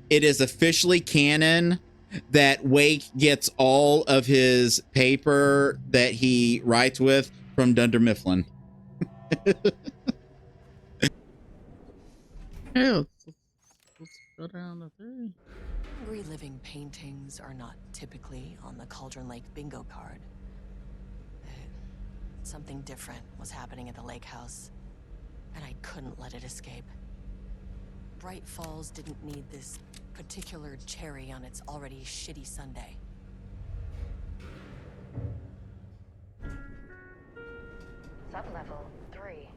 it is officially canon that Wake gets all of his paper that he writes with from Dunder Mifflin. Hey, let's go down to 3. Reliving paintings are not typically on the Cauldron Lake bingo card. Something different was happening at the lake house, and I couldn't let it escape. Bright Falls didn't need this particular cherry on its already shitty sundae. Sublevel 3.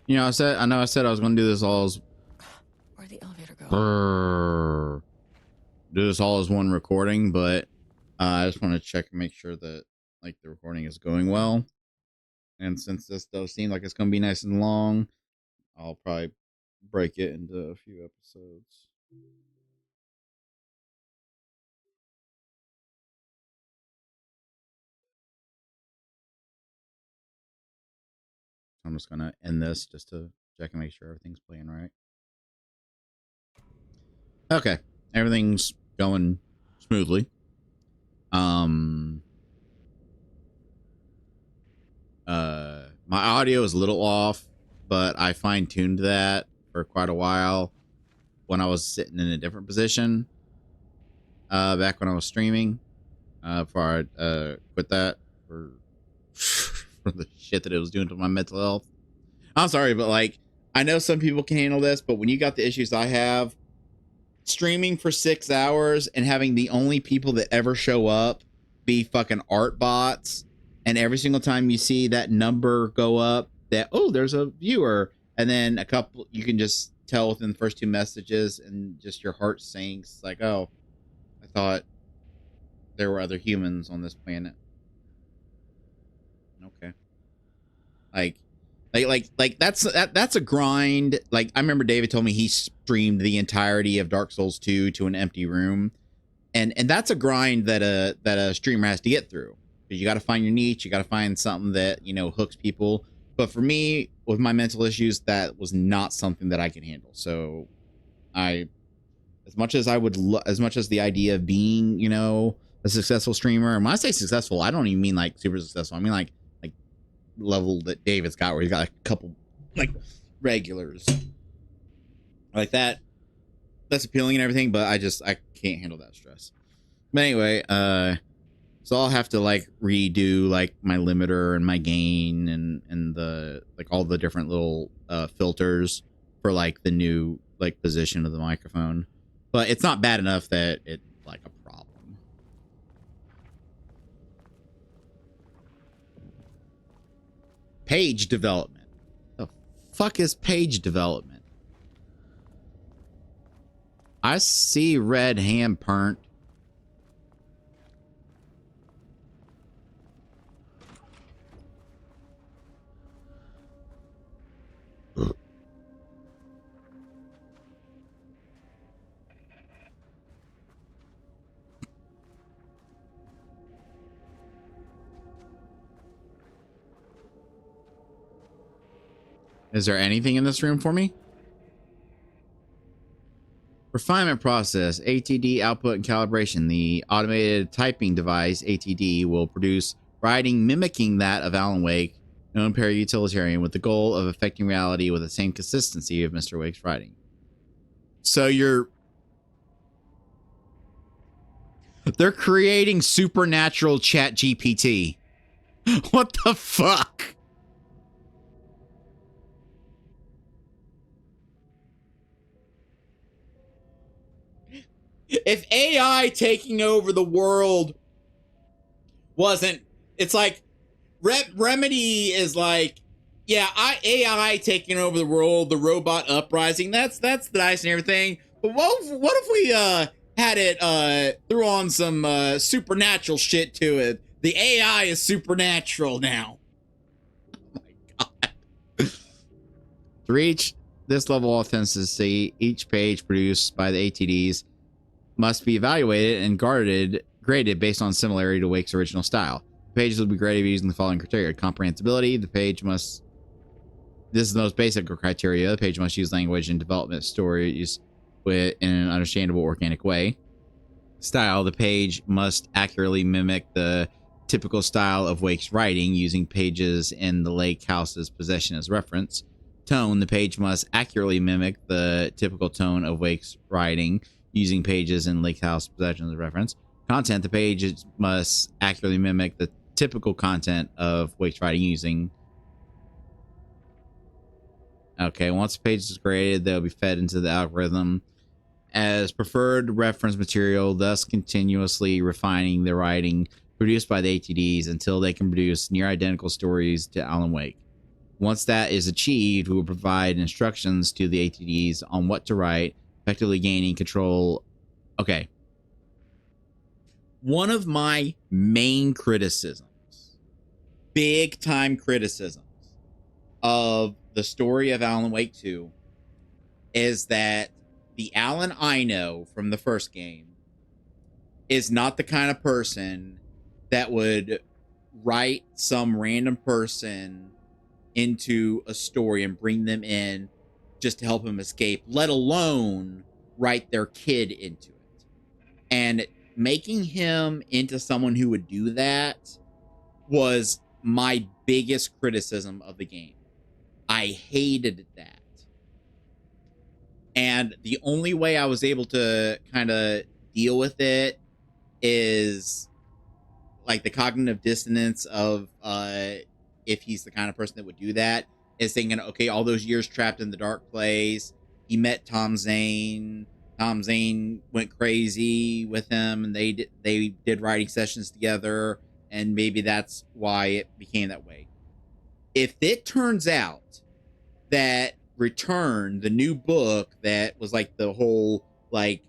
You know, I said I was going to do this all as Where'd the elevator go? do this all as one recording, but I just want to check and make sure that like the recording is going well. And since this does seem like it's going to be nice and long, I'll probably break it into a few episodes. I'm just going to end this just to check and make sure everything's playing right. Okay, everything's going smoothly. My audio is a little off, but I fine-tuned that for quite a while when I was sitting in a different position back when I was streaming before I quit that for the shit that it was doing to my mental health. I'm sorry, but like I know some people can handle this, but when you got the issues I have, streaming for 6 hours and having the only people that ever show up be fucking art bots, and every single time you see that number go up that, oh, there's a viewer, and then a couple, you can just tell within the first 2 messages and just your heart sinks like, oh, I thought there were other humans on this planet. Okay. Like that's a grind. Like I remember David told me he streamed the entirety of Dark Souls 2 to an empty room. And that's a grind that a streamer has to get through. Because you got to find your niche, you got to find something that, you know, hooks people. But for me, with my mental issues, that was not something that I can handle. So as much as the idea of being, you know, a successful streamer, and when I say successful, I don't even mean like super successful. I mean like level that David's got, where he's got like a couple like regulars like that. That's appealing and everything, but I can't handle that stress. But anyway, so I'll have to like redo like my limiter and my gain and the like all the different little filters for like the new like position of the microphone. But it's not bad enough that it's like a problem. Page development. The fuck is page development? I see red ham burnt. Is there anything in this room for me? Refinement process, ATD output and calibration. The automated typing device, ATD, will produce writing mimicking that of Alan Wake, known para-utilitarian, with the goal of affecting reality with the same consistency of Mr. Wake's writing. So they're creating supernatural chat GPT. What the fuck? If AI taking over the world wasn't, it's like Remedy is like, yeah, AI taking over the world, the robot uprising. That's nice and everything. But what if we had it threw on some supernatural shit to it? The AI is supernatural now. Oh my god. To reach this level of authenticity, each page produced by the ATDs must be evaluated and graded based on similarity to Wake's original style. The pages will be graded using the following criteria: comprehensibility. The page must This is the most basic of criteria. The page must use language and development stories in an understandable, organic way. Style. The page must accurately mimic the typical style of Wake's writing, using pages in the lake house's possession as reference. Tone. The page must accurately mimic the typical tone of Wake's writing, using pages in lake house possession as reference. Content. The page must accurately mimic the typical content of Wake's writing, using... Okay, once the page is graded, they'll be fed into the algorithm as preferred reference material, thus continuously refining the writing produced by the ATDs until they can produce near identical stories to Alan Wake. Once that is achieved, we will provide instructions to the ATDs on what to write, effectively gaining control. Okay. One of my main criticisms, big time criticisms of the story of Alan Wake 2 is that the Alan I know from the first game is not the kind of person that would write some random person into a story and bring them in just to help him escape, let alone write their kid into it. And making him into someone who would do that was my biggest criticism of the game. I hated that. And the only way I was able to kind of deal with it is like the cognitive dissonance of if he's the kind of person that would do that, is thinking, okay, all those years trapped in the dark place, he met Tom Zane. Tom Zane went crazy with him, and they did writing sessions together, and maybe that's why it became that way. If it turns out that Return, the new book that was like the whole like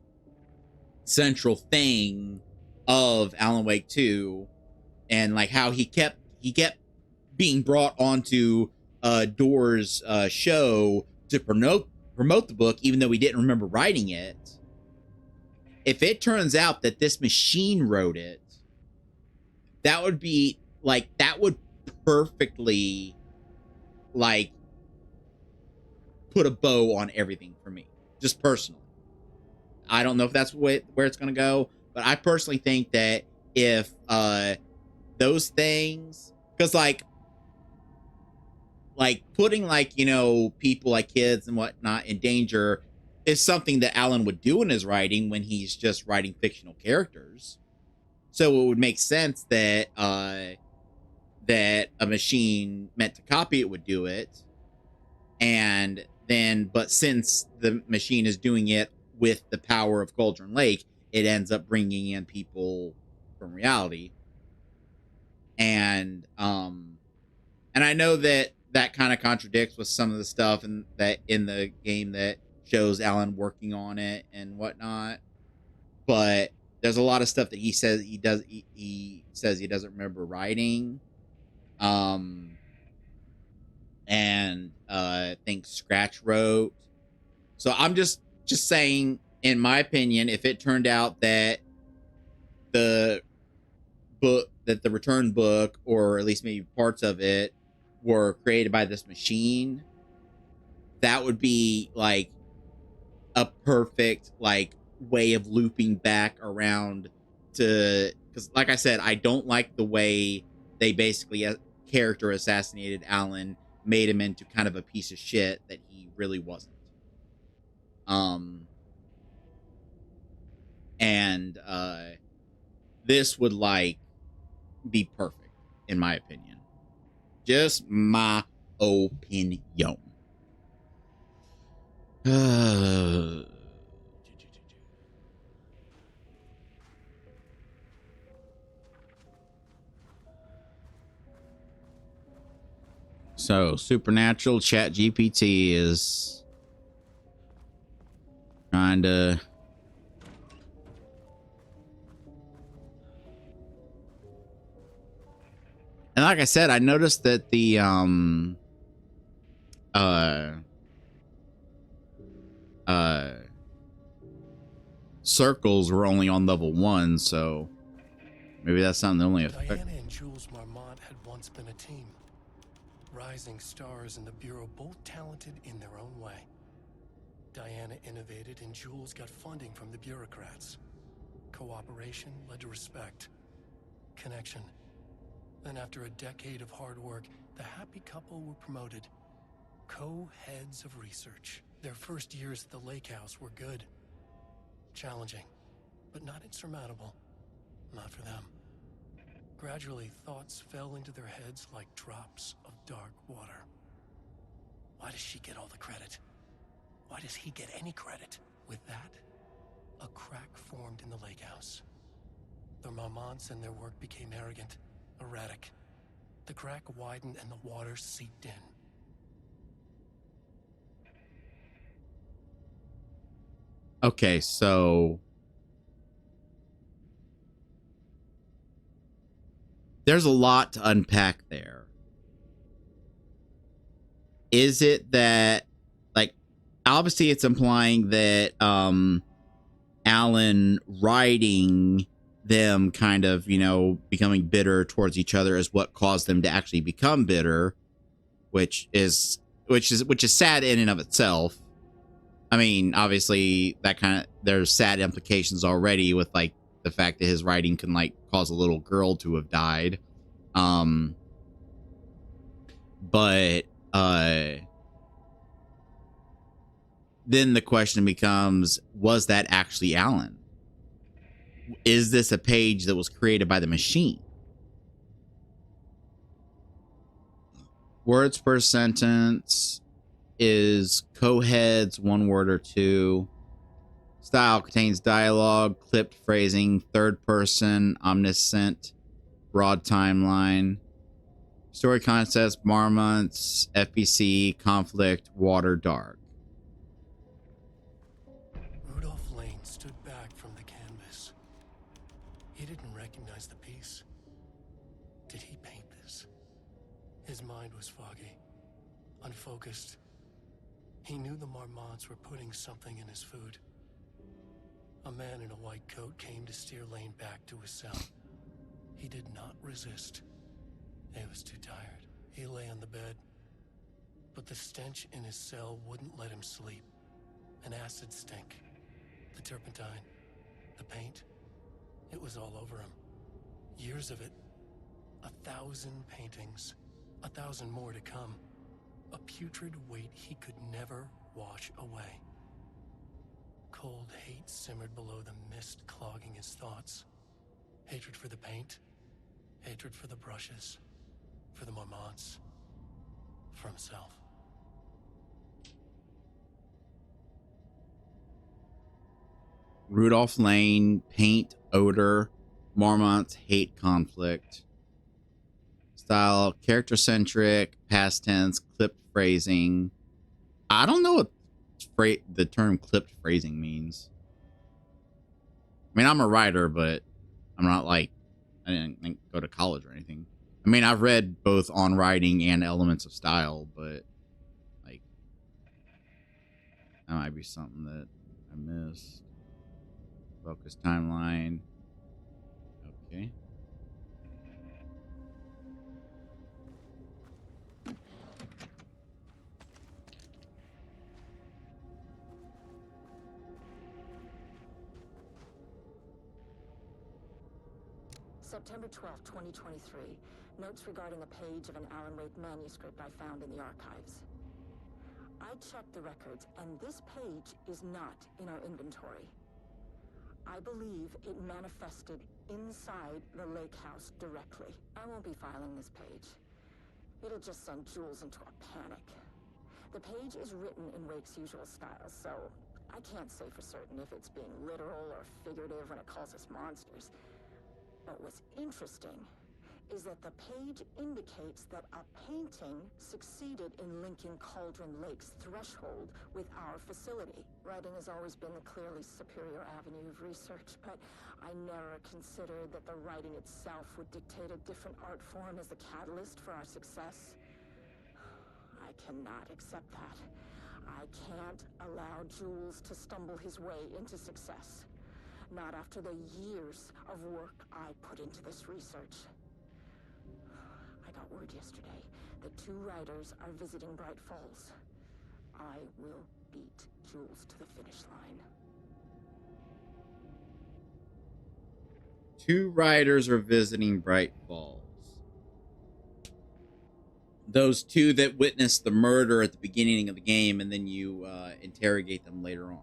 central thing of Alan Wake 2, and like how he kept being brought onto Door's show to promote the book, even though he didn't remember writing it. If it turns out that this machine wrote it, that would be like, that would perfectly like put a bow on everything for me, just personally. I don't know if that's where it's going to go, but I personally think that if those things, because like putting like, you know, people like kids and whatnot in danger is something that Alan would do in his writing when he's just writing fictional characters. So it would make sense that that a machine meant to copy it would do it. And then, but since the machine is doing it with the power of Cauldron Lake, it ends up bringing in people from reality. And I know that that kind of contradicts with some of the stuff in the game that shows Alan working on it and whatnot. But there's a lot of stuff that he says he says he doesn't remember writing. And I think Scratch wrote. So I'm just saying, in my opinion, if it turned out that the Return book, or at least maybe parts of it, were created by this machine, that would be like a perfect like way of looping back around to, because like I said, I don't like the way they basically character assassinated Alan, made him into kind of a piece of shit that he really wasn't. And this would like be perfect, in my opinion. Just my opinion. So, Supernatural Chat GPT is trying to and like I said, I noticed that the circles were only on level 1, so maybe that's not the only effect. Diana and Jules Marmont had once been a team. rising stars in the Bureau, both talented in their own way. Diana innovated and Jules got funding from the bureaucrats. Cooperation led to respect, connection. Then after a decade of hard work, the happy couple were promoted. Co-heads of research. Their first years at the lake house were good. Challenging, but not insurmountable. Not for them. Gradually, thoughts fell into their heads like drops of dark water. Why does she get all the credit? Why does he get any credit? With that, a crack formed in the lake house. The Marmonts and their work became arrogant, erratic. The crack widened and the water seeped in. Okay, so there's a lot to unpack there. Is it that, like, obviously it's implying that Alan writing them kind of, you know, becoming bitter towards each other is what caused them to actually become bitter, which is sad in and of itself. I mean, obviously that kind of, there's sad implications already with like the fact that his writing can like cause a little girl to have died. But then the question becomes, was that actually Alan? Is this a page that was created by the machine? Words per sentence is co-heads, one word or two. Style contains dialogue, clipped phrasing, third person, omniscient, broad timeline. Story concepts, Marmonts, FPC, conflict, water, dark. Rudolph Lane stood back from the canvas. He didn't recognize the piece. Did he paint this? His mind was foggy, unfocused. He knew the Marmonts were putting something in his food. A man in a white coat came to steer Lane back to his cell. He did not resist. He was too tired. He lay on the bed, but the stench in his cell wouldn't let him sleep. An acid stink. The turpentine. The paint. It was all over him. Years of it. 1,000 paintings. 1,000 more to come. A putrid weight he could never wash away. Cold hate simmered below the mist clogging his thoughts. Hatred for the paint. Hatred for the brushes. For the Marmonts. For himself. Rudolph Lane, paint, odor, Marmonts, hate, conflict. Style, character-centric, past tense, clipped phrasing. I don't know what the term clipped phrasing means. I mean, I'm a writer, but I'm not like, I didn't go to college or anything. I mean, I've read both On Writing and Elements of Style, but like, that might be something that I missed. Focus timeline. Okay. September 12, 2023. Notes regarding a page of an Alan Wake manuscript I found in the archives. I checked the records, and this page is not in our inventory. I believe it manifested inside the lake house directly. I won't be filing this page. It'll just send Jules into a panic. The page is written in Wake's usual style, so I can't say for certain if it's being literal or figurative when it calls us monsters. But what's interesting is that the page indicates that a painting succeeded in linking Cauldron Lake's threshold with our facility. Writing has always been the clearly superior avenue of research, but I never considered that the writing itself would dictate a different art form as the catalyst for our success. I cannot accept that. I can't allow Jules to stumble his way into success. Not after the years of work I put into this research. I got word yesterday The two riders are visiting Bright Falls. I will beat Jules to the finish line. 2 riders are visiting Bright Falls. Those 2 that witnessed the murder at the beginning of the game, and then you interrogate them later on.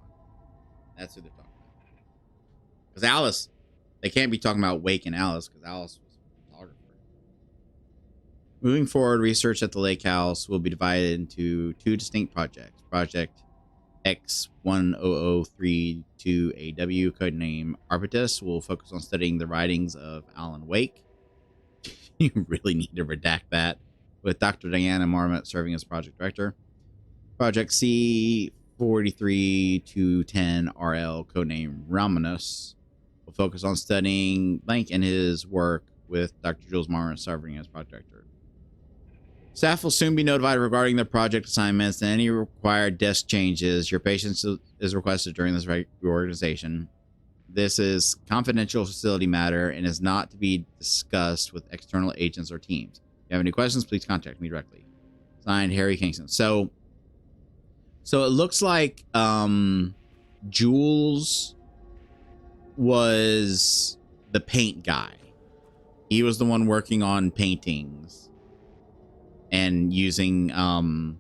That's who they're talking about. Because Alice, they can't be talking about Wake and Alice, because Alice was a photographer. Moving forward, research at the lake house will be divided into 2 distinct projects. Project X10032AW, codename Arbutus, will focus on studying the writings of Alan Wake. You really need to redact that, with Dr. Diana Marmot serving as project director. Project C43210RL, codename Romanus, will focus on studying Blank and his work, with Dr. Jules Marmot serving as project director. Staff will soon be notified regarding their project assignments and any required desk changes. Your patience is requested during this reorganization. This is confidential facility matter and is not to be discussed with external agents or teams. If you have any questions, please contact me directly. Signed, Harry Kingston. So it looks like Jules was the paint guy. He was the one working on paintings and using Rudolph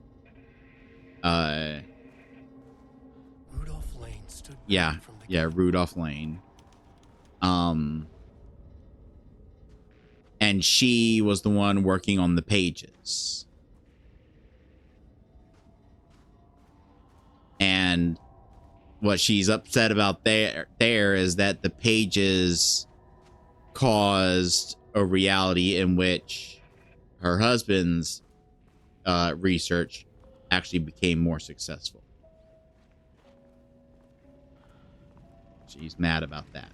Lane stood back from the Rudolph Lane. And she was the one working on the pages. And what she's upset about there is that the pages caused a reality in which her husband's research actually became more successful. She's mad about that.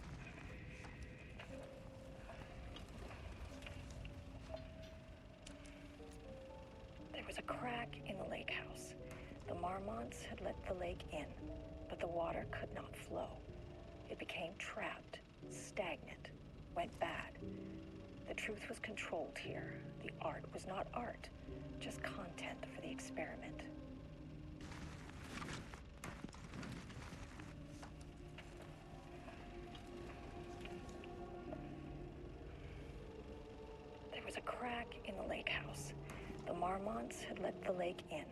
There was a crack in the lake house. The Marmonts had let the lake in, but the water could not flow. It became trapped, stagnant, went bad. The truth was controlled here. The art was not art, just content for the experiment. There was a crack in the lake house. The Marmonts had let the lake in,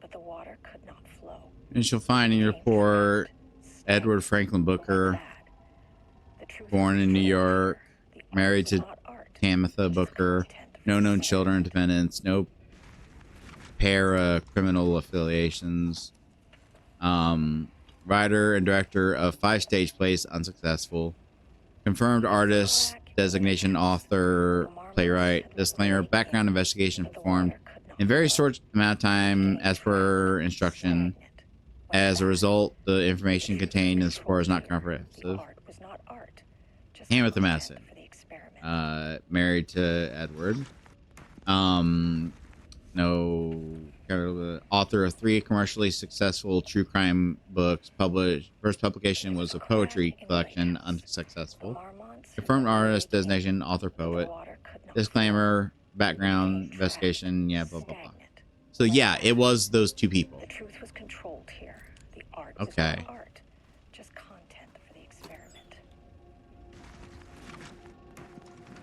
but the water could not flow. And she'll find in your report Edward Franklin Booker, born in New York, married to Tamitha Booker, no known children, dependents, no para-criminal affiliations. Writer and director of 5 stage plays, unsuccessful. Confirmed artist, designation author, playwright. Disclaimer, background investigation performed in very short amount of time as per instruction. As a result, the information contained in this report is not comprehensive. Came with the message. Married to Edward. Author of 3 commercially successful true crime books. First publication was a poetry collection, unsuccessful. Confirmed artist, designation, author, poet. Disclaimer, background investigation, blah blah blah. So yeah, it was those 2 people. The truth was controlled here. The art Okay. was not art, just content for the experiment. There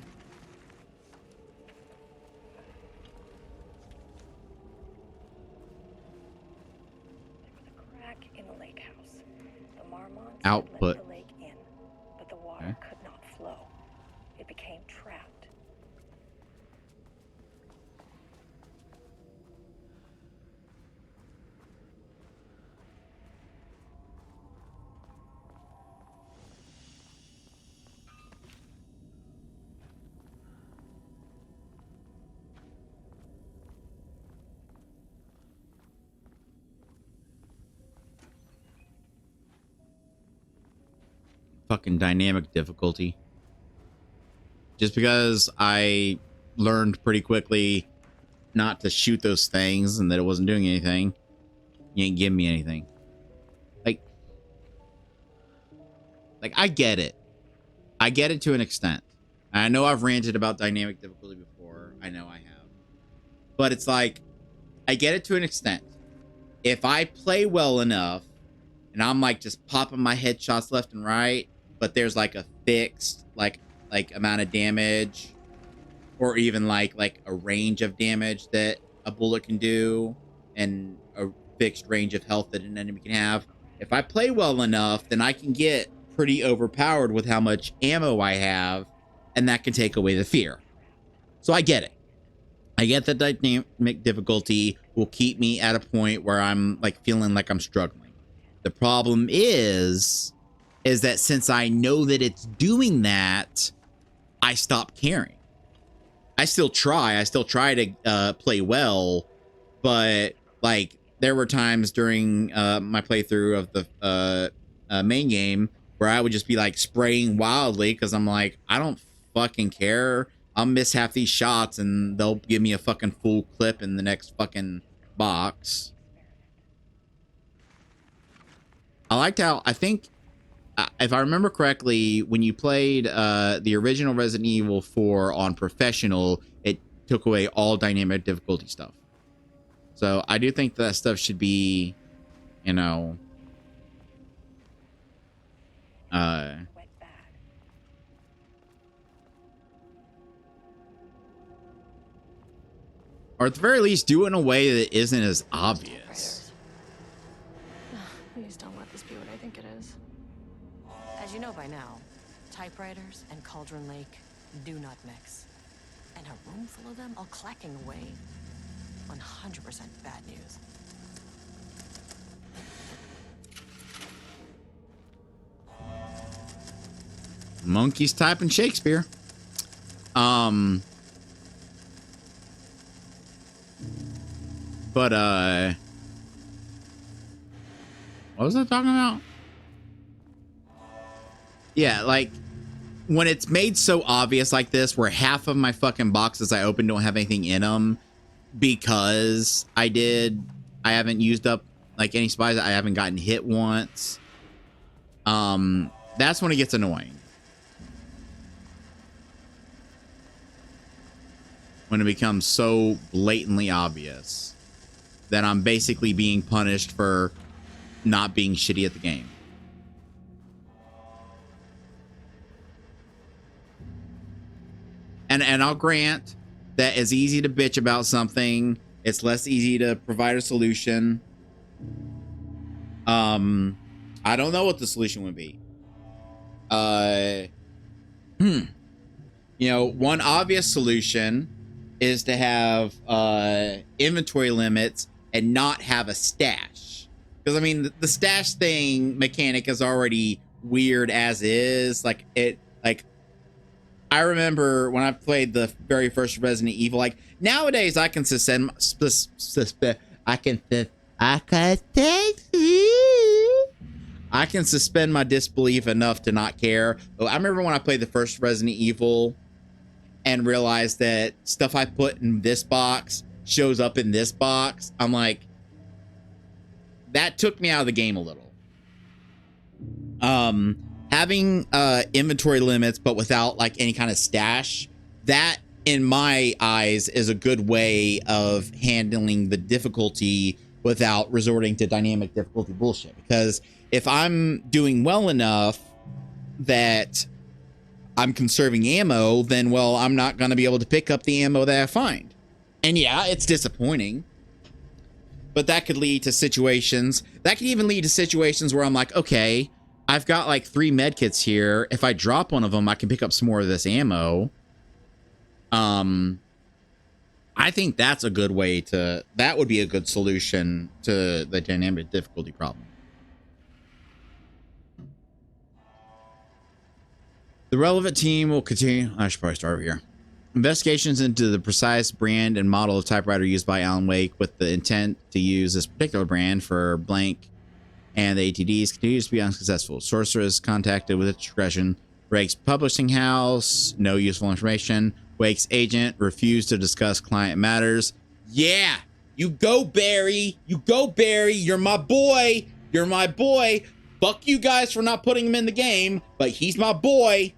was a crack in the lake house. The Marmonts had Output. let the lake in, but the water could not flow. It became trapped. Fucking dynamic difficulty. Just because I learned pretty quickly not to shoot those things and that it wasn't doing anything, you ain't giving me anything. Like I get it. I get it to an extent. I know I've ranted about dynamic difficulty before. I know I have. but it's like, I get it to an extent. If I play well enough and I'm like just popping my headshots left and right, but there's like a fixed like amount of damage, or even like a range of damage that a bullet can do, and a fixed range of health that an enemy can have. If I play well enough, then I can get pretty overpowered with how much ammo I have, and that can take away the fear. So I get it. I get that dynamic difficulty will keep me at a point where I'm like feeling like I'm struggling. The problem is that since I know that it's doing that, I stop caring. I still try to play well, but like there were times during my playthrough of the main game where I would just be like spraying wildly because I'm like, I don't fucking care. I'll miss half these shots and they'll give me a fucking full clip in the next fucking box. I liked how, I think, if I remember correctly, when you played the original Resident Evil 4 on Professional, it took away all dynamic difficulty stuff. So I do think that stuff should be, you know, or at the very least do it in a way that isn't as obvious. Please don't let this be what I think it is. As you know by now, typewriters and Cauldron Lake do not mix. And a room full of them all clacking away. 100% bad news. Monkeys typing Shakespeare. But what was I talking about? Yeah, like when it's made so obvious like this, where half of my fucking boxes I open don't have anything in them because I haven't used up like any supplies. I haven't gotten hit once. That's when it gets annoying. When it becomes so blatantly obvious that I'm basically being punished for not being shitty at the game. And I'll grant that it's easy to bitch about something. It's less easy to provide a solution. I don't know what the solution would be. You know, one obvious solution is to have inventory limits and not have a stash. Because I mean, the stash thing mechanic is already weird as is. Like I remember when I played the very first Resident Evil, like nowadays I can suspend my disbelief enough to not care. But I remember when I played the first Resident Evil and realized that stuff I put in this box shows up in this box. I'm like, that took me out of the game a little. Having inventory limits, but without like any kind of stash, that in my eyes is a good way of handling the difficulty without resorting to dynamic difficulty bullshit. Because if I'm doing well enough that I'm conserving ammo, then, well, I'm not going to be able to pick up the ammo that I find. And yeah, it's disappointing. But that could lead to situations. That could even lead to situations where I'm like, okay, I've got like 3 medkits here. If I drop one of them, I can pick up some more of this ammo. I think that's a good way to, that would be a good solution to the dynamic difficulty problem. The relevant team will continue. I should probably start over here. Investigations into the precise brand and model of typewriter used by Alan Wake with the intent to use this particular brand for blank and the ATDs continues to be unsuccessful. Sorceress contacted with discretion. Wake's publishing house, no useful information. Wake's agent refused to discuss client matters. Yeah, you go, Barry. You go, Barry. You're my boy. You're my boy. Fuck you guys for not putting him in the game, but he's my boy.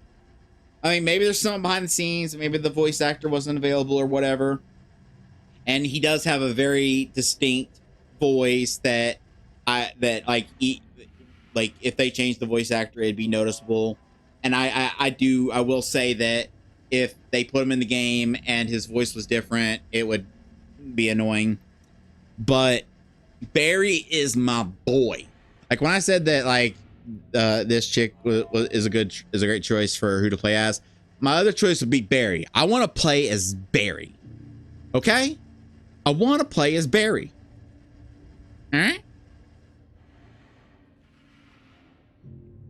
I mean, maybe there's something behind the scenes. Maybe the voice actor wasn't available or whatever. and he does have a very distinct voice that like if they change the voice actor, it'd be noticeable. And I will say that if they put him in the game and his voice was different, it would be annoying. But Barry is my boy. Like when I said that, like this chick is a great choice for who to play as. My other choice would be Barry. I want to play as Barry. Okay, I want to play as Barry. All right.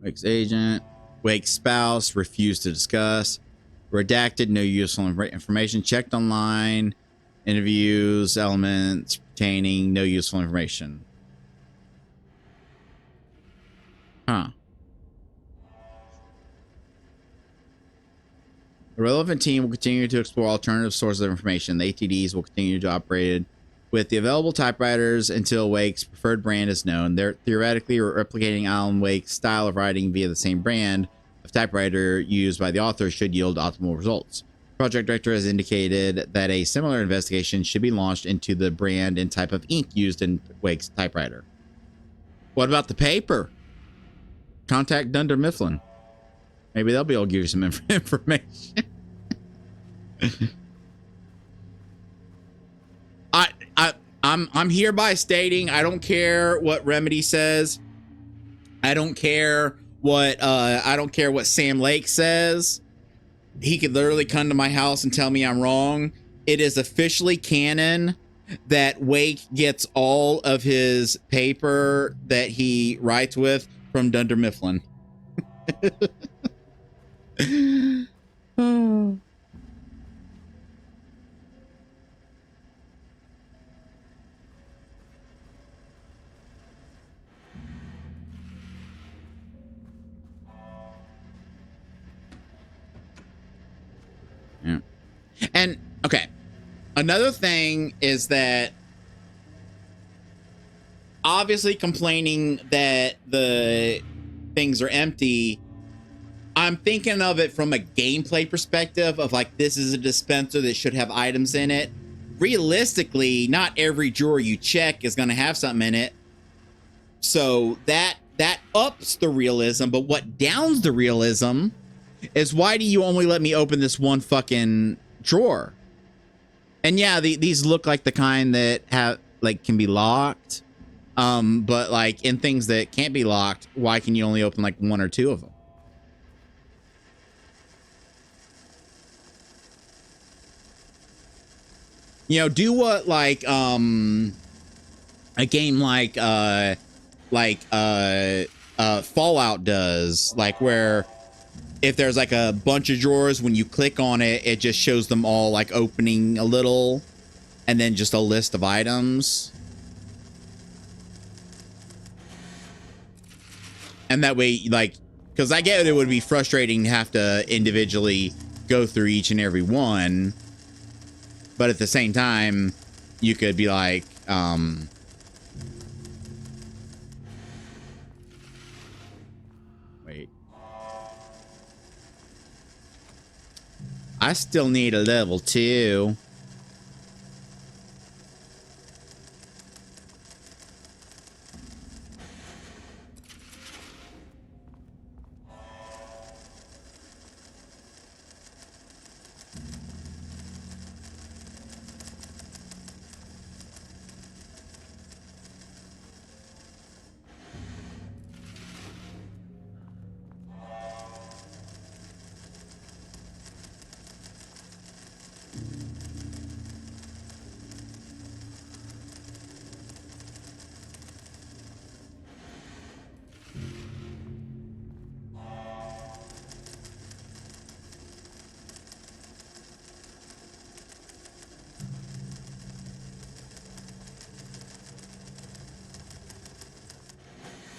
Wake's agent, Wake's spouse refused to discuss. Redacted, no useful information. Checked online, interviews, elements pertaining, no useful information. Huh. The relevant team will continue to explore alternative sources of information. The ATDs will continue to operate with the available typewriters until Wake's preferred brand is known. They're theoretically replicating Alan Wake's style of writing via the same brand of typewriter used by the author should yield optimal results. Project Director has indicated that a similar investigation should be launched into the brand and type of ink used in Wake's typewriter. What about the paper? Contact Dunder Mifflin. Maybe they'll be able to give you some information. I'm hereby stating I don't care what Remedy says. I don't care what Sam Lake says. He could literally come to my house and tell me I'm wrong. It is officially canon that Wake gets all of his paper that he writes with from Dunder Mifflin. Oh. Yeah. And okay, another thing is that obviously complaining that the things are empty, I'm thinking of it from a gameplay perspective of like, this is a dispenser that should have items in it. Realistically, not every drawer you check is going to have something in it. So that ups the realism, but what downs the realism is, why do you only let me open this one fucking drawer? And yeah, these look like the kind that have like can be locked. But like in things that can't be locked, why can you only open like one or two of them? You know, do what like a game like Fallout does, like where if there's like a bunch of drawers, when you click on it, it just shows them all like opening a little and then just a list of items. And that way, like, because I get it would be frustrating to have to individually go through each and every one. But at the same time, you could be like, wait. I still need a level 2.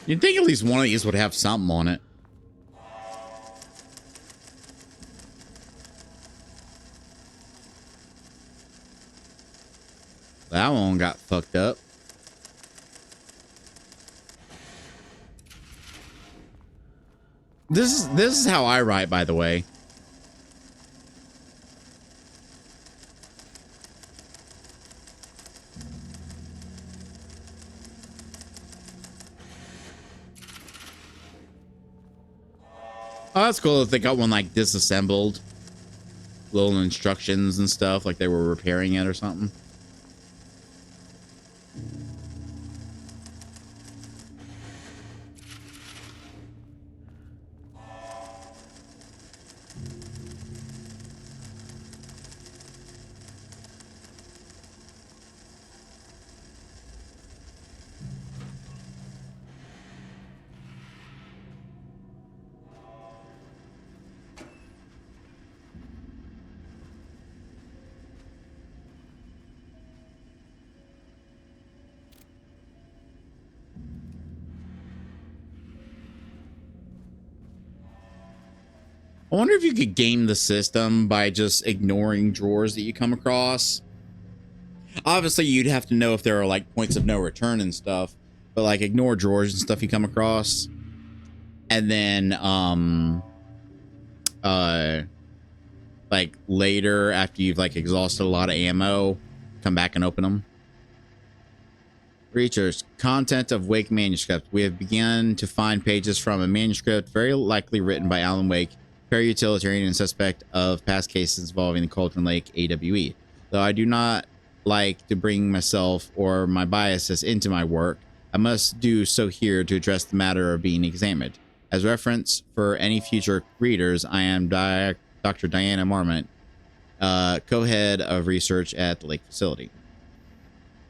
You'd think at least one of these would have something on it. That one got fucked up. This is how I write, by the way. Oh, that's cool if they got one like disassembled. Little instructions and stuff, like they were repairing it or something. I wonder if you could game the system by just ignoring drawers that you come across. Obviously, you'd have to know if there are like points of no return and stuff, but like ignore drawers and stuff you come across. And then, like later after you've like exhausted a lot of ammo, come back and open them. Research content of Wake manuscript. We have begun to find pages from a manuscript very likely written by Alan Wake, para-utilitarian and suspect of past cases involving the Cauldron Lake AWE. Though I do not like to bring myself or my biases into my work, I must do so here to address the matter of being examined. As reference for any future readers, I am Dr. Diana Marmont, co-head of research at the Lake facility.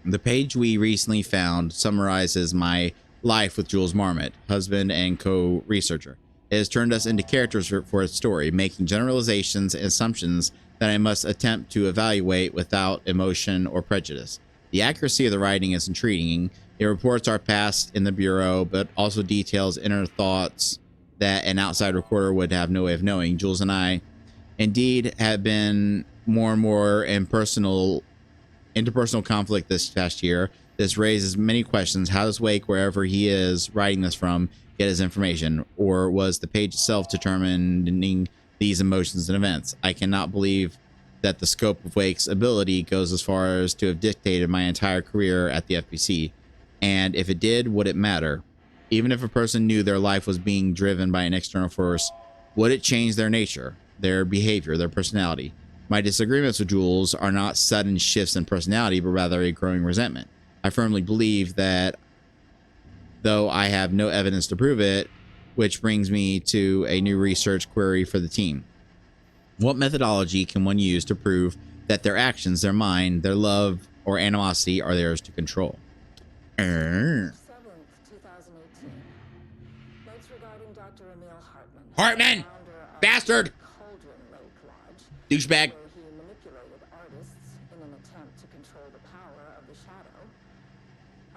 The page we recently found summarizes my life with Jules Marmont, husband and co-researcher. It has turned us into characters for its story, making generalizations and assumptions that I must attempt to evaluate without emotion or prejudice. The accuracy of the writing is intriguing. It reports our past in the Bureau, but also details inner thoughts that an outside recorder would have no way of knowing. Jules and I, indeed, have been more and more in interpersonal conflict this past year. This raises many questions. How does Wake, wherever he is writing this from, get his information? Or was the page itself determining these emotions and events? I cannot believe that the scope of Wake's ability goes as far as to have dictated my entire career at the FBC. And if it did, would it matter? Even if a person knew their life was being driven by an external force, would it change their nature, their behavior, their personality? My disagreements with Jules are not sudden shifts in personality, but rather a growing resentment. I firmly believe that, though I have no evidence to prove it, which brings me to a new research query for the team. What methodology can one use to prove that their actions, their mind, their love, or animosity are theirs to control? 7th, 2018. Notes regarding Dr. Emil Hartman. Hartman! Founder of Bastard! Cauldron Lake Lodge, Douchebag. where he manipulated artists in an attempt to control the power of the shadow.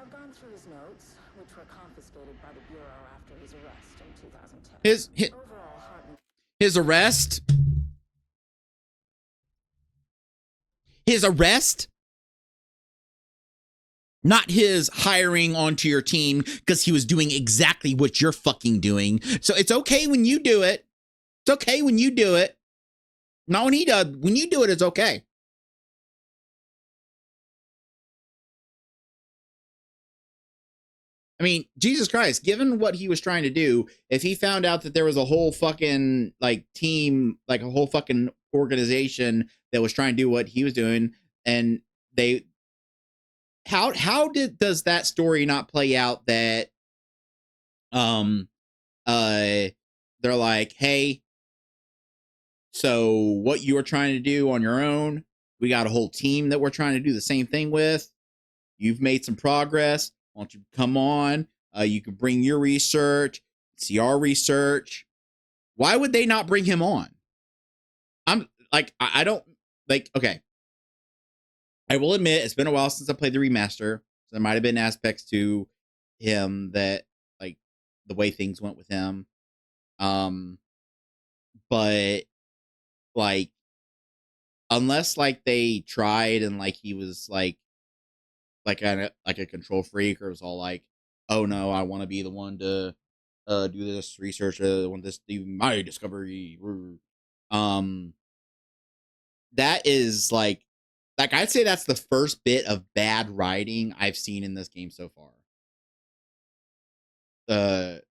I've gone through his notes, which were confiscated by the Bureau after his arrest in 2010. Overall, Hartman His arrest? His arrest? Not his hiring onto your team because he was doing exactly what you're fucking doing. So it's okay when you do it. It's okay when you do it. Not when he does. When you do it, it's okay. I mean, Jesus Christ, given what he was trying to do, if he found out that there was a whole fucking like team, like a whole fucking organization that was trying to do what he was doing, and they does that story not play out that they're like, hey, so what you were trying to do on your own, we got a whole team that we're trying to do the same thing with. You've made some progress. Why don't you come on? You can bring your research, see our research. Why would they not bring him on? I'm like, I don't like, okay. I will admit it's been a while since I played the remaster. So there might have been aspects to him that like the way things went with him. But like, unless like they tried and like he was like a control freak, or was all like, oh no, I want to be the one to do this research, I want this to be my discovery. That is like I'd say that's the first bit of bad writing I've seen in this game so far.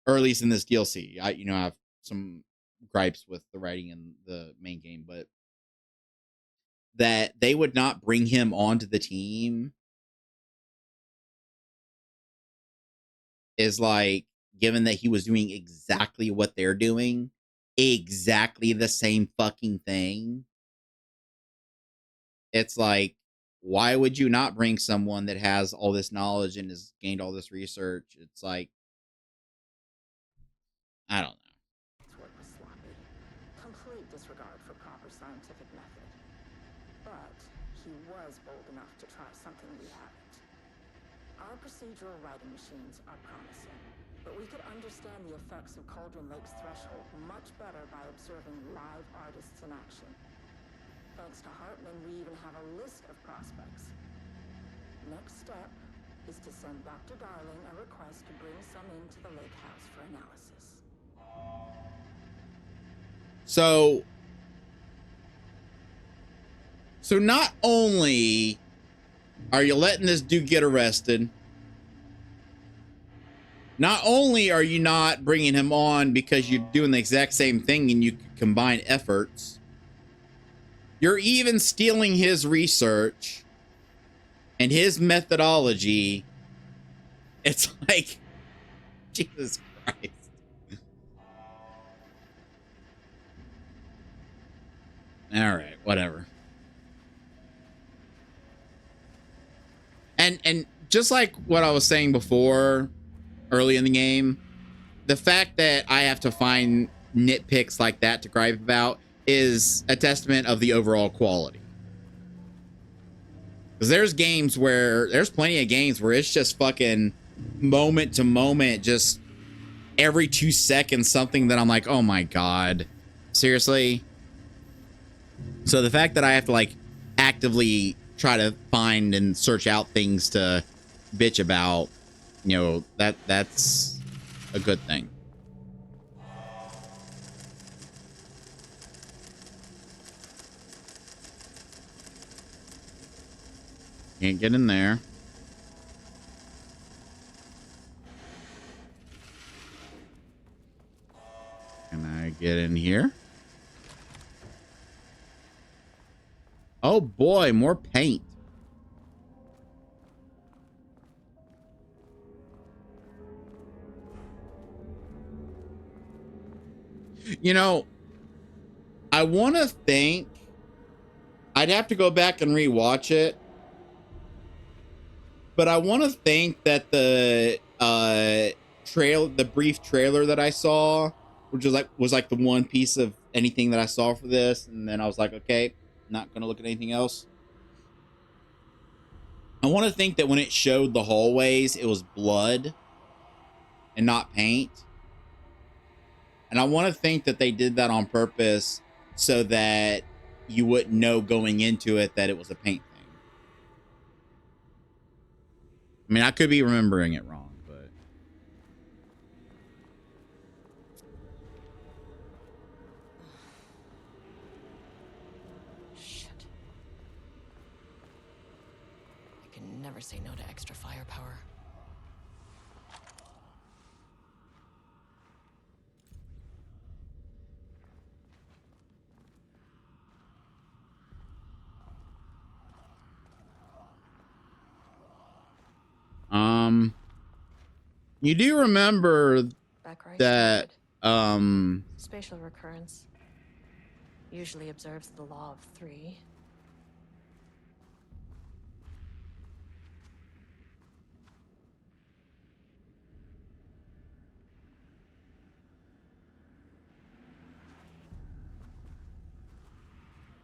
Or at least in this DLC. I have some gripes with the writing in the main game, but that they would not bring him onto the team is like, given that he was doing exactly what they're doing, exactly the same fucking thing. It's like, why would you not bring someone that has all this knowledge and has gained all this research? It's like, I don't know. His work was sloppy. Complete disregard for proper scientific method. But he was bold enough to try something we haven't. Our procedural writing machines are promising, but we could understand the effects of Cauldron Lake's threshold much better by observing live artists in action. Thanks to Hartman, we even have a list of prospects. Next step is to send Dr. Darling a request to bring some into the lake house for analysis. So not only are you letting this dude get arrested, not only are you not bringing him on because you're doing the exact same thing and you combine efforts, you're even stealing his research and his methodology. It's like, Jesus Christ. All right, whatever. And just like what I was saying before, early in the game, the fact that I have to find nitpicks like that to gripe about is a testament of the overall quality. Because there's plenty of games where it's just fucking moment to moment, just every 2 seconds something that I'm like, oh my God, seriously? So the fact that I have to like actively try to find and search out things to bitch about, you know, that's a good thing. Can't get in there. Can I get in here? Oh boy, more paint. You know, I want to think I'd have to go back and rewatch it, but I want to think that the brief trailer that I saw, which was like the one piece of anything that I saw for this, and then I was like, okay, not gonna look at anything else. I want to think that when it showed the hallways, it was blood and not paint. And I want to think that they did that on purpose so that you wouldn't know going into it that it was a paint thing. I mean, I could be remembering it wrong, but Shit. I can never say no to extra firepower. you do remember Back where I that started. Spatial recurrence usually observes the law of 3.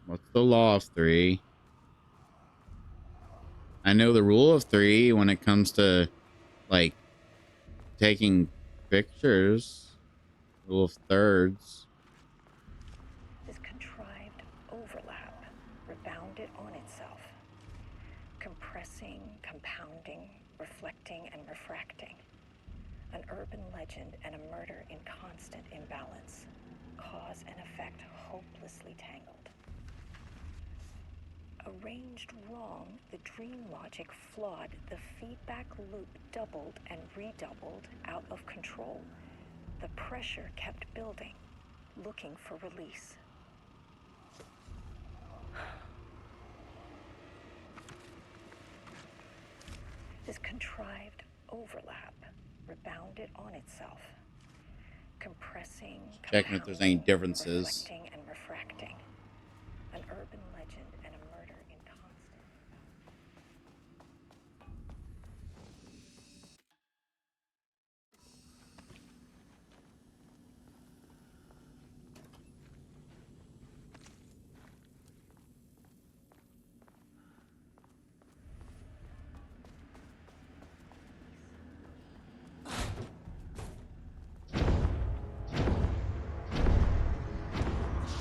what's the law of 3? I know the rule of 3 when it comes to like taking pictures. Rule of thirds. This contrived overlap rebounded on itself, compressing, compounding, reflecting, and refracting. An urban legend and a murder in constant imbalance. Cause and effect hopelessly tangled. Arranged wrong, the dream logic flawed, the feedback loop doubled and redoubled out of control. The pressure kept building. looking for release. This contrived overlap rebounded on itself, compressing, Checking if there's any compounding, differences. reflecting and refracting. An urban legend and a murder in constant.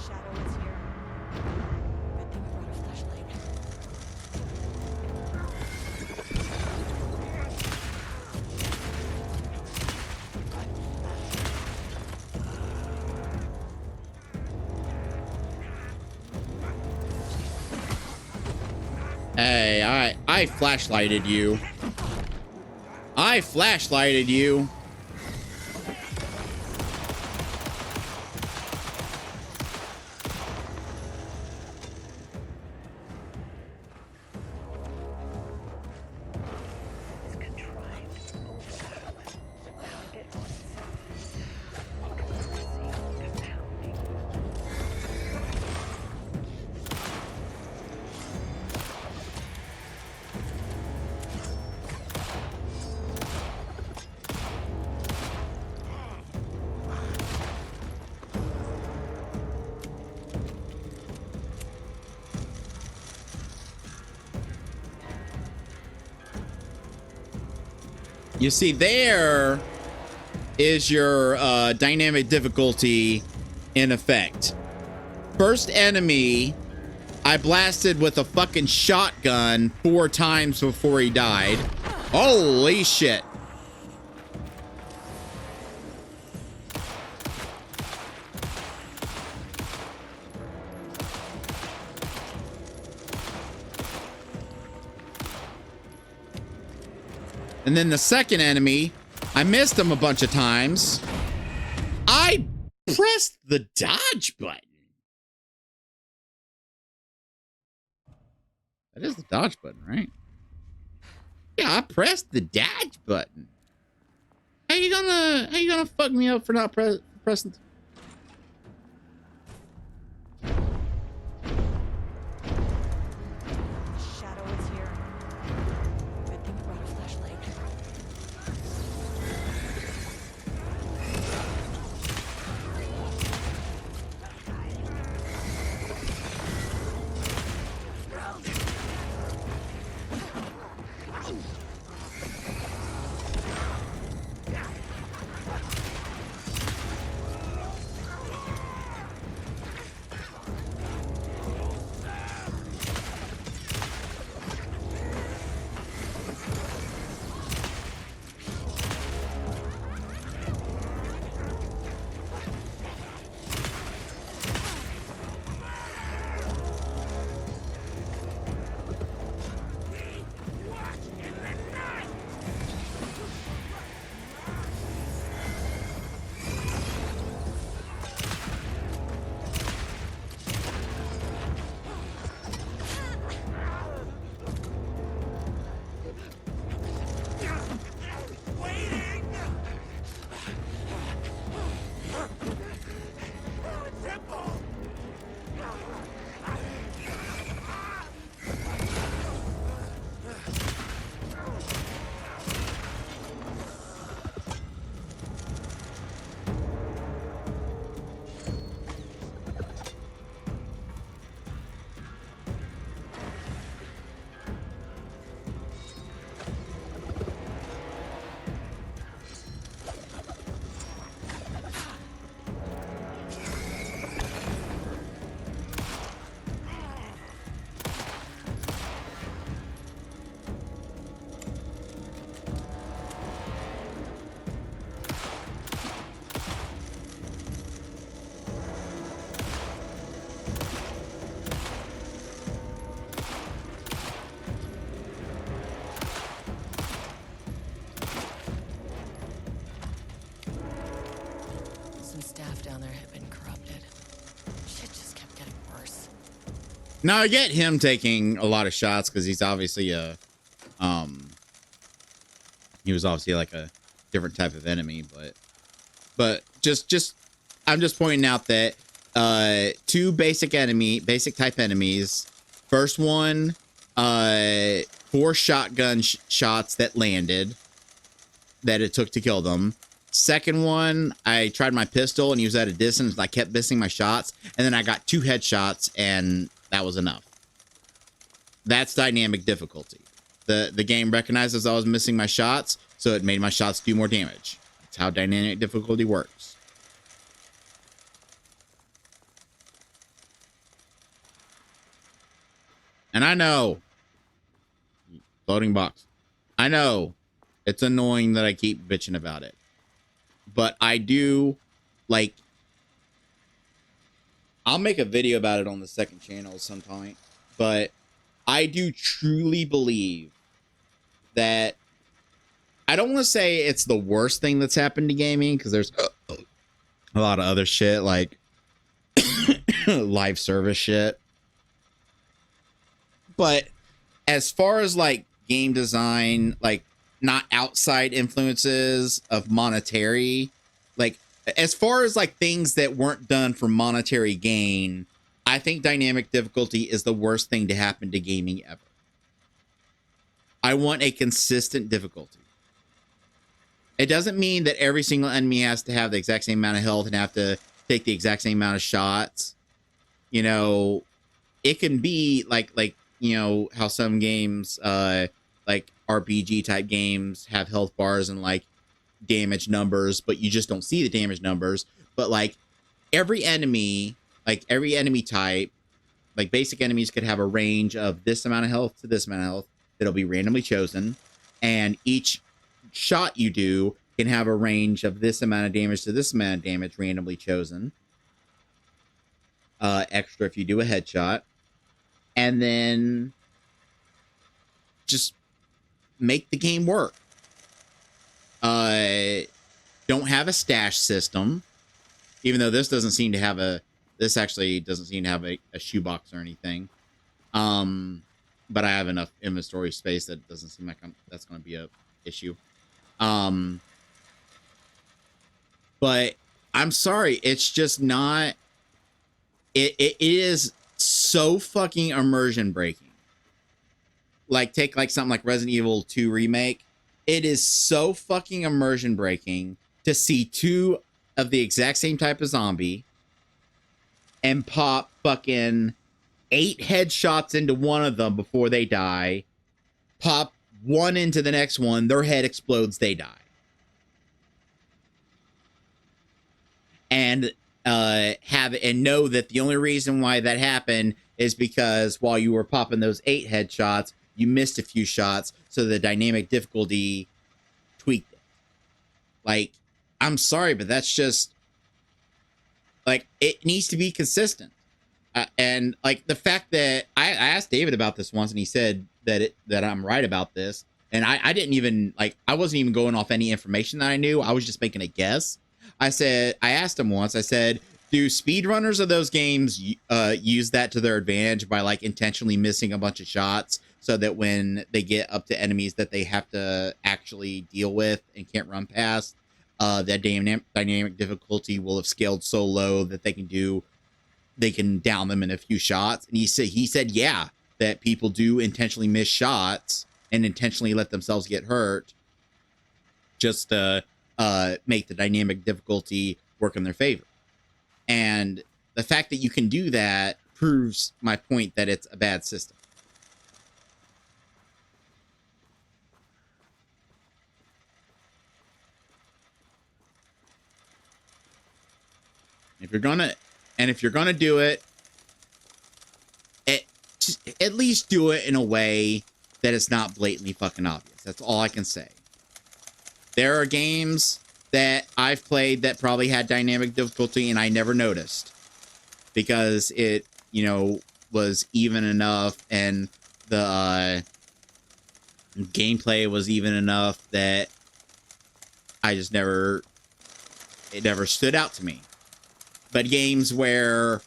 Shadow is here. Good thing we brought a flashlight. Hey, I flashlighted you. I flashlighted you. This contrived overlap rebounded on itself, compressing, compounding. You see, there is your dynamic difficulty in effect. First enemy, I blasted with a fucking shotgun 4 times before he died. Holy shit. And then the second enemy, I missed him a bunch of times. I pressed the dodge button. That is the dodge button, right? Yeah, I pressed the dodge button. How you gonna fuck me up for not pressing? Shadow is here. Good thing we brought a flashlight. staff down there had been corrupted. Shit just kept getting worse. Now I get him taking a lot of shots because he's obviously he was obviously like a different type of enemy, but just I'm just pointing out that two basic type enemies. First one, 4 shotgun shots that landed that it took to kill them. Second one, I tried my pistol and he was at a distance and I kept missing my shots, and then I got 2 headshots and that was enough. That's dynamic difficulty. The game recognizes I was missing my shots, so it made my shots do more damage. That's how dynamic difficulty works. And I know, floating box, I know it's annoying that I keep bitching about it, but I do, like, I'll make a video about it on the second channel sometime, but I do truly believe that, I don't want to say it's the worst thing that's happened to gaming, because there's a lot of other shit, like live service shit. But as far as like game design, like not outside influences of monetary, like as far as like things that weren't done for monetary gain, I think dynamic difficulty is the worst thing to happen to gaming ever. I want a consistent difficulty. It doesn't mean that every single enemy has to have the exact same amount of health and have to take the exact same amount of shots. You know, it can be like, you know, how some games, like RPG type games have health bars and like damage numbers, but you just don't see the damage numbers. But like every enemy type, like basic enemies could have a range of this amount of health to this amount of health that'll be randomly chosen. And each shot you do can have a range of this amount of damage to this amount of damage randomly chosen. Extra if you do a headshot. And then just make the game work. Don't have a stash system, even though this doesn't seem to have a, this actually doesn't seem to have a shoebox or anything. But I have enough inventory space that doesn't seem like that's going to be a issue. But I'm sorry, it's just not, it is so fucking immersion breaking. Like take like something like Resident Evil 2 remake. It is so fucking immersion breaking to see 2 of the exact same type of zombie and pop fucking 8 headshots into one of them before they die, pop one into the next one, their head explodes, they die. And know that the only reason why that happened is because while you were popping those 8 headshots, you missed a few shots, so the dynamic difficulty tweaked it. Like, I'm sorry, but that's just, like, it needs to be consistent. And like the fact that I asked David about this once, and he said that I'm right about this, and I didn't even, like, I wasn't even going off any information that I knew. I was just making a guess. I asked him once, I said, do speedrunners of those games use that to their advantage by like intentionally missing a bunch of shots so that when they get up to enemies that they have to actually deal with and can't run past, that dynamic difficulty will have scaled so low that they can down them in a few shots? And he said, yeah, that people do intentionally miss shots and intentionally let themselves get hurt just to make the dynamic difficulty work in their favor. And the fact that you can do that proves my point that it's a bad system. If you're gonna do it, at least do it in a way that it's not blatantly fucking obvious. That's all I can say. There are games that I've played that probably had dynamic difficulty and I never noticed because it, you know, was even enough and the gameplay was even enough that I just it never stood out to me. but games where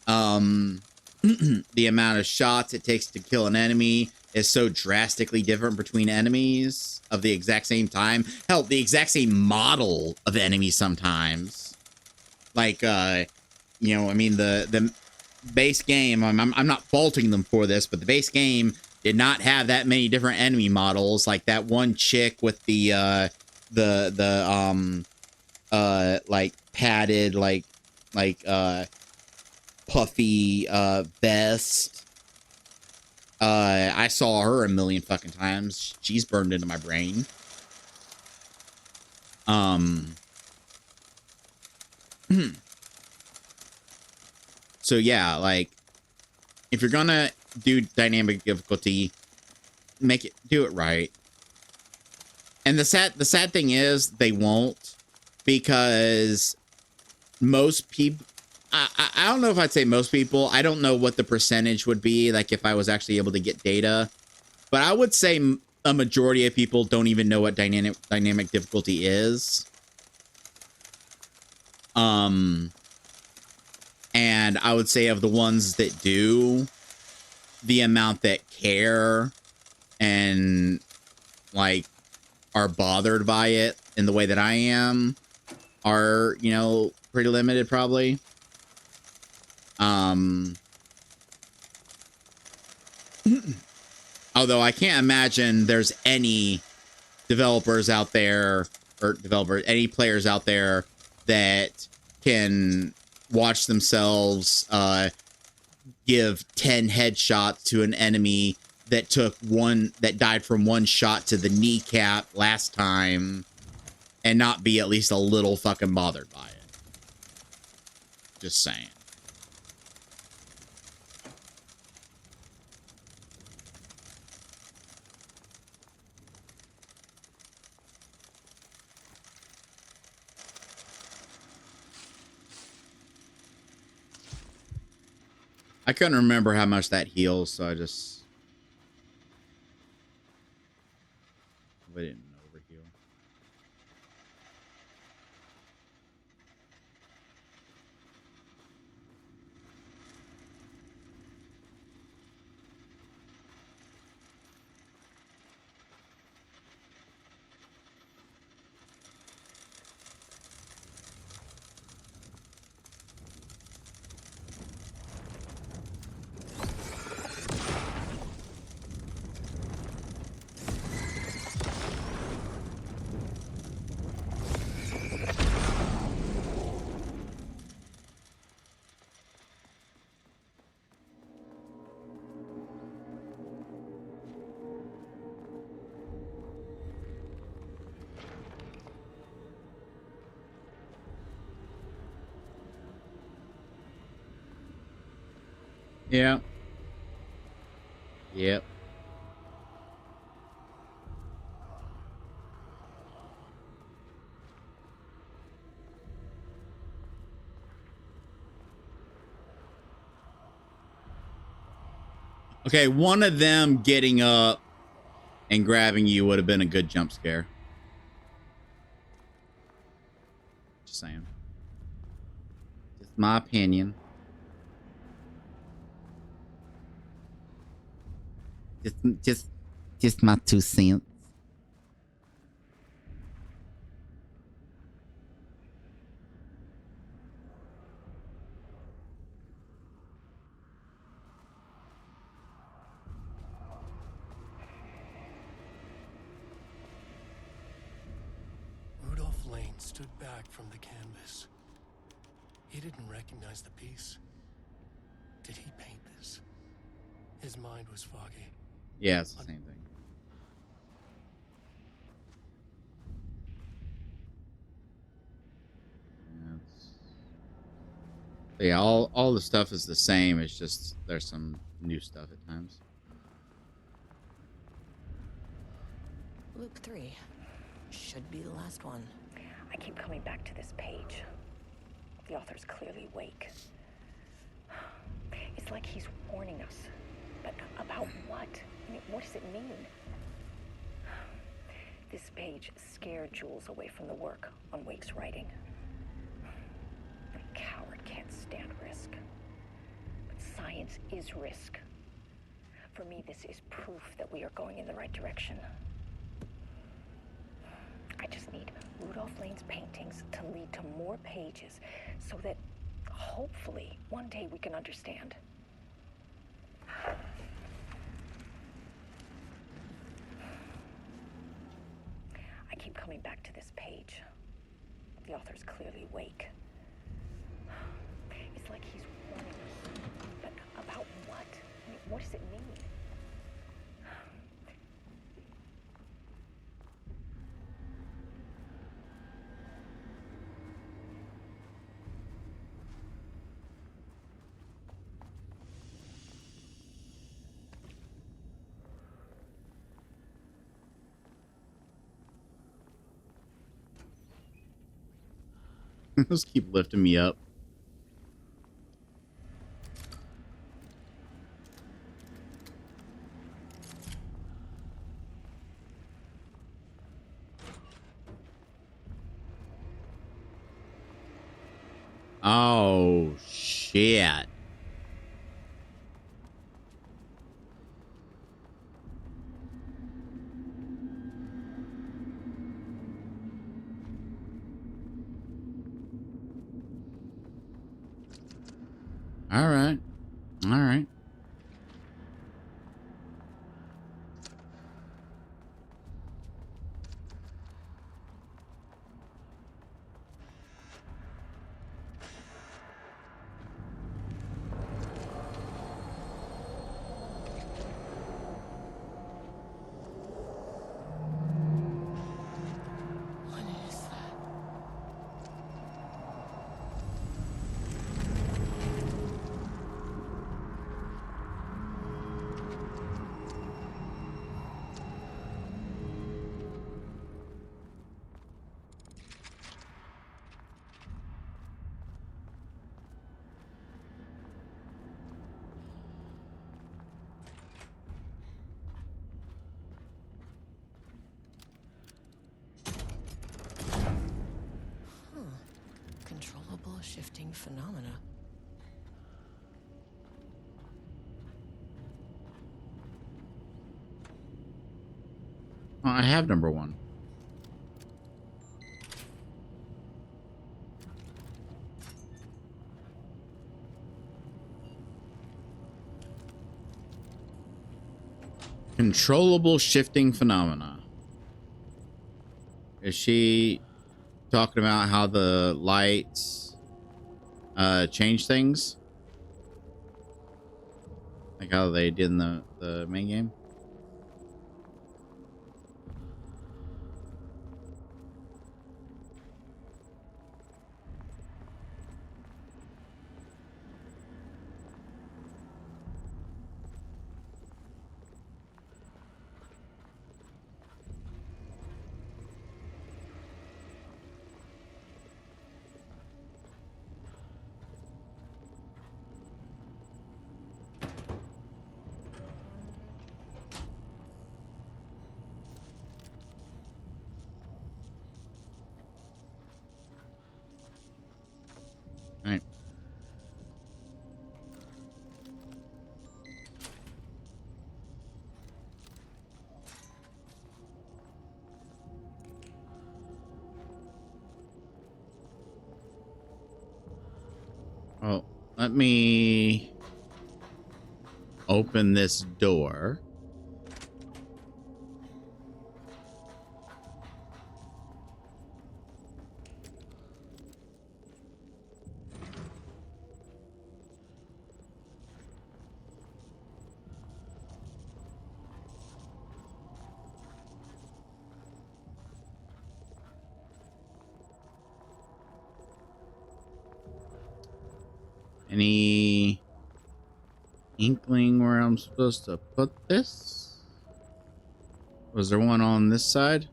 the amount of shots it takes to kill an enemy is so drastically different between enemies of the exact same time. Hell, the exact same model of enemies sometimes. Like, you know, I mean, the base game, I'm not faulting them for this, but the base game did not have that many different enemy models. Like that one chick with the like padded, like puffy vest. I saw her a million fucking times. She's burned into my brain. So yeah, like if you're gonna do dynamic difficulty, do it right. And the sad thing is they won't, because most people, I don't know if I'd say most people, I don't know what the percentage would be, like if I was actually able to get data, but I would say a majority of people don't even know what dynamic difficulty is. And I would say of the ones that do, the amount that care and like are bothered by it in the way that I am are, you know, pretty limited probably. Although I can't imagine there's any developers out there, or any players out there that can watch themselves give 10 headshots to an enemy that died from one shot to the kneecap last time and not be at least a little fucking bothered by it. Just saying. I couldn't remember how much that heals, so I just... I didn't overheal. Yeah. Yep. Okay, one of them getting up and grabbing you would have been a good jump scare. Just saying. Just my opinion. Just my 2 cents. Rudolph Lane stood back from the canvas. He didn't recognize the piece. Did he paint this? His mind was foggy. Yeah, it's the same thing. Yeah, all the stuff is the same. It's just there's some new stuff at times. Loop 3. Should be the last one. I keep coming back to this page. The author's clearly awake. It's like he's warning us. But about what? I mean, what does it mean? This page scared Jules away from the work on Wake's writing. coward can't stand risk. But science is risk. For me, this is proof that we are going in the right direction. I just need Rudolph Lane's paintings to lead to more pages so that hopefully one day we can understand. I keep coming back to this page. The author's clearly awake. It's like he's warning us. But about what? I mean, what does it mean? Just keep lifting me up. Oh, shit. All right. All right. What is that? Controllable shifting phenomena. Oh, I have number 1. Controllable shifting phenomena. Is she talking about how the lights change things? Like how they did in the main game? Right. Oh, let me open this door. Any inkling where I'm supposed to put this? Was there one on this side?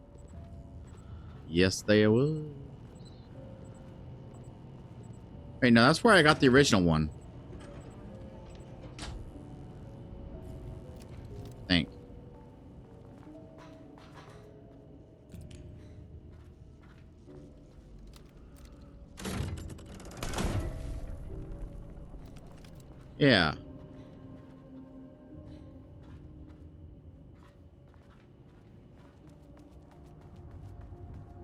Yes, there was. Wait, no, that's where I got the original one. Think. Yeah.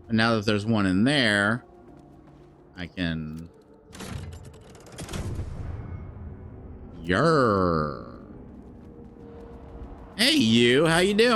And now that there's one in there, I can... Yer. Hey, you. How you doing?